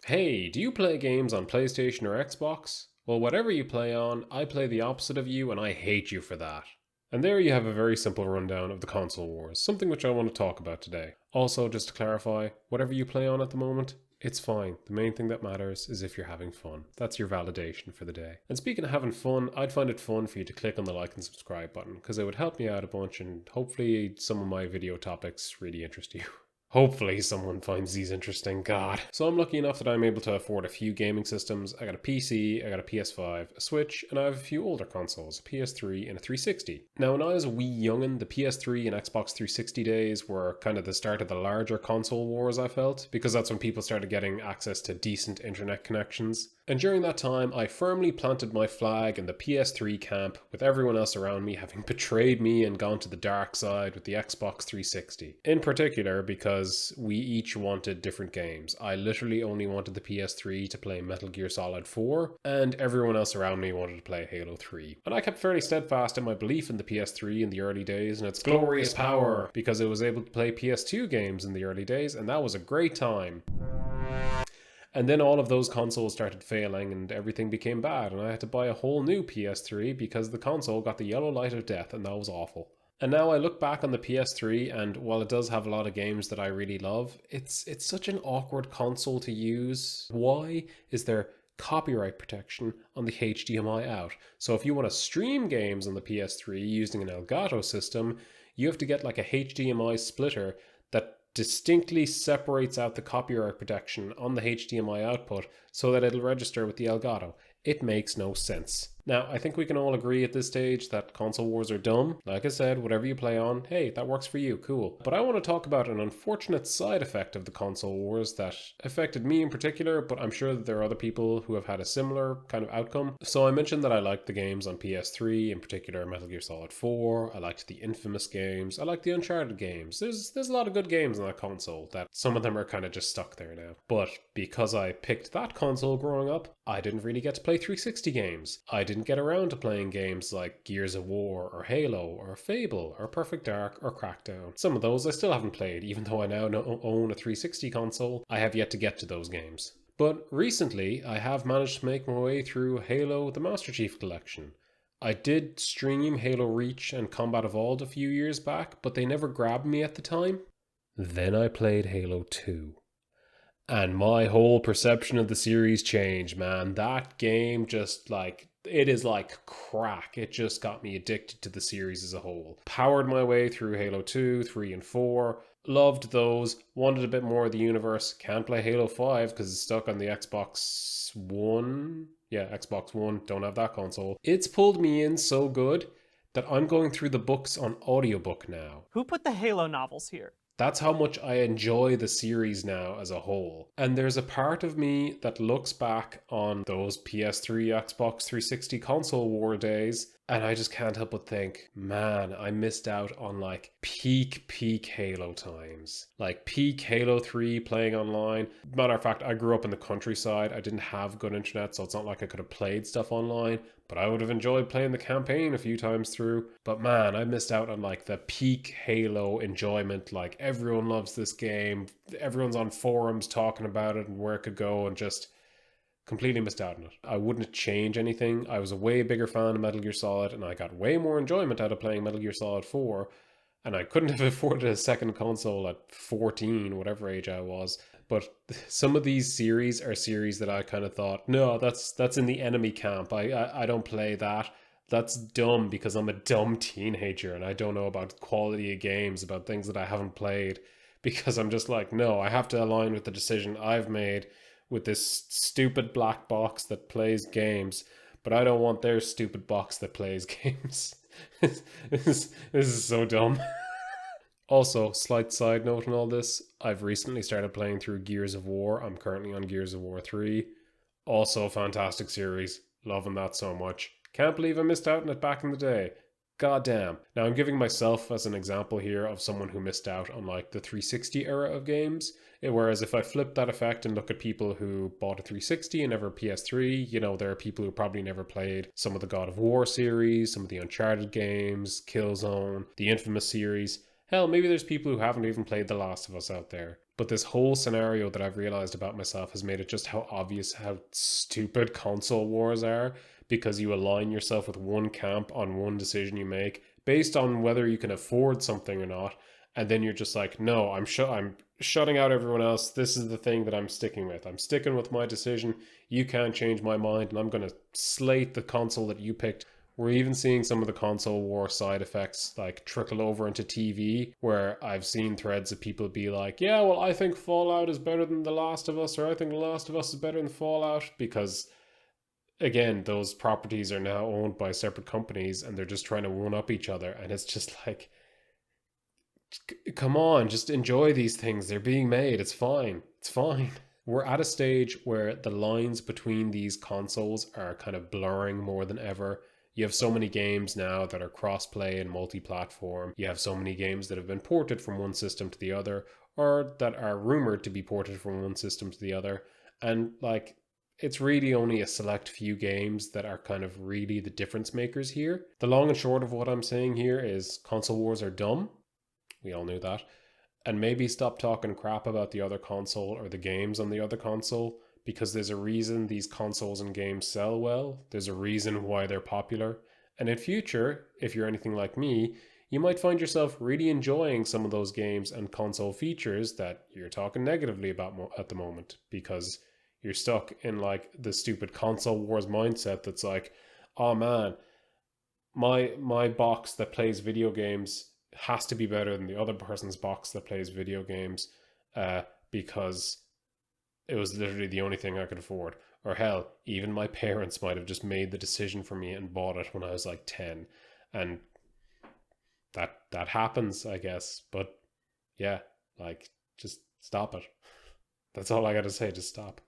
Hey, do you play games on PlayStation or Xbox? Well, whatever you play on, I play the opposite of you and I hate you for that. And there you have a very simple rundown of the console wars, something which I want to talk about today. Also, just to clarify, whatever you play on at the moment, it's fine. The main thing that matters is if you're having fun. That's your validation for the day. And speaking of having fun, I'd find it fun for you to click on the like and subscribe button because it would help me out a bunch and hopefully some of my video topics really interest you. Hopefully someone finds these interesting, God. So I'm lucky enough that I'm able to afford a few gaming systems. I got a PC, I got a PS5, a Switch, and I have a few older consoles, a PS3 and a 360. Now when I was a wee youngin', the PS3 and Xbox 360 days were kind of the start of the larger console wars, I felt, because that's when people started getting access to decent internet connections. And during that time, I firmly planted my flag in the PS3 camp, with everyone else around me having betrayed me and gone to the dark side with the Xbox 360. In particular, because we each wanted different games. I literally only wanted the PS3 to play Metal Gear Solid 4, and everyone else around me wanted to play Halo 3. And I kept fairly steadfast in my belief in the PS3 in the early days and its glorious power, because it was able to play PS2 games in the early days, and that was a great time. And then all of those consoles started failing and everything became bad, and I had to buy a whole new PS3 because the console got the yellow light of death, and that was awful. And now I look back on the PS3, and while it does have a lot of games that I really love, it's such an awkward console to use. Why is there copyright protection on the HDMI out? So if you want to stream games on the PS3 using an Elgato system, you have to get like a HDMI splitter that distinctly separates out the copyright protection on the HDMI output so that it'll register with the Elgato. It makes no sense. Now, I think we can all agree at this stage that console wars are dumb. Like I said, whatever you play on, hey, that works for you, cool. But I want to talk about an unfortunate side effect of the console wars that affected me in particular, but I'm sure that there are other people who have had a similar kind of outcome. So I mentioned that I liked the games on PS3, in particular Metal Gear Solid 4, I liked the Infamous games, I liked the Uncharted games. There's a lot of good games on that console that some of them are kind of just stuck there now. But because I picked that console growing up, I didn't really get to play 360 games. I didn't get around to playing games like Gears of War or Halo or Fable or Perfect Dark or Crackdown. Some of those I still haven't played, even though I now own a 360 console. I have yet to get to those games. But recently, I have managed to make my way through Halo the Master Chief Collection. I did stream Halo Reach and Combat Evolved a few years back, but they never grabbed me at the time. Then I played Halo 2. And my whole perception of the series changed, man. That game just it is like crack. It just got me addicted to the series as a whole. Powered my way through Halo 2, 3, and 4. Loved those. Wanted a bit more of the universe. Can't play Halo 5 because it's stuck on the Xbox One. Yeah, Xbox One. Don't have that console. It's pulled me in so good that I'm going through the books on audiobook now. Who put the Halo novels here? That's how much I enjoy the series now as a whole. And there's a part of me that looks back on those PS3, Xbox 360 console war days, and I just can't help but think, man, I missed out on like peak Halo times. Like peak Halo 3 playing online. Matter of fact, I grew up in the countryside. I didn't have good internet, so it's not like I could have played stuff online. But I would have enjoyed playing the campaign a few times through. But man, I missed out on like the peak Halo enjoyment. Like everyone loves this game. Everyone's on forums talking about it and where it could go, and just completely missed out on it. I wouldn't change anything. I was a way bigger fan of Metal Gear Solid, and I got way more enjoyment out of playing Metal Gear Solid 4. And I couldn't have afforded a second console at 14, whatever age I was. But some of these series are series that I kind of thought, no, that's in the enemy camp. I don't play that. That's dumb because I'm a dumb teenager and I don't know about quality of games, about things that I haven't played. Because I'm just like, no, I have to align with the decision I've made with this stupid black box that plays games. But I don't want their stupid box that plays games. This is so dumb. Also, slight side note in all this, I've recently started playing through Gears of War. I'm currently on Gears of War 3. Also a fantastic series. Loving that so much. Can't believe I missed out on it back in the day. God damn. Now I'm giving myself as an example here of someone who missed out on like the 360 era of games. Whereas if I flip that effect and look at people who bought a 360 and never a PS3, you know, there are people who probably never played some of the God of War series, some of the Uncharted games, Killzone, the Infamous series. Hell, maybe there's people who haven't even played The Last of Us out there. But this whole scenario that I've realized about myself has made it just how obvious how stupid console wars are, because you align yourself with one camp on one decision you make based on whether you can afford something or not. And then you're just like, no, I'm shutting out everyone else. This is the thing that I'm sticking with. I'm sticking with my decision. You can't change my mind, and I'm going to slate the console that you picked. We're even seeing some of the console war side effects like trickle over into TV, where I've seen threads of people be like, yeah, well, I think Fallout is better than The Last of Us, or I think The Last of Us is better than Fallout, because again, those properties are now owned by separate companies and they're just trying to one up each other. And it's just like, come on, just enjoy these things. They're being made. It's fine. It's fine. We're at a stage where the lines between these consoles are kind of blurring more than ever. You have so many games now that are cross-play and multi-platform. You have so many games that have been ported from one system to the other, or that are rumored to be ported from one system to the other. And like, it's really only a select few games that are kind of really the difference makers here. The long and short of what I'm saying here is console wars are dumb. We all knew that. And maybe stop talking crap about the other console or the games on the other console, because there's a reason these consoles and games sell well. There's a reason why they're popular. And in future, if you're anything like me, you might find yourself really enjoying some of those games and console features that you're talking negatively about at the moment, because you're stuck in like the stupid console wars mindset that's like, oh man, my box that plays video games has to be better than the other person's box that plays video games, because it was literally the only thing I could afford. Or hell, even my parents might have just made the decision for me and bought it when I was like 10. And that happens, I guess. But yeah, like, just stop it. That's all I gotta say, just stop.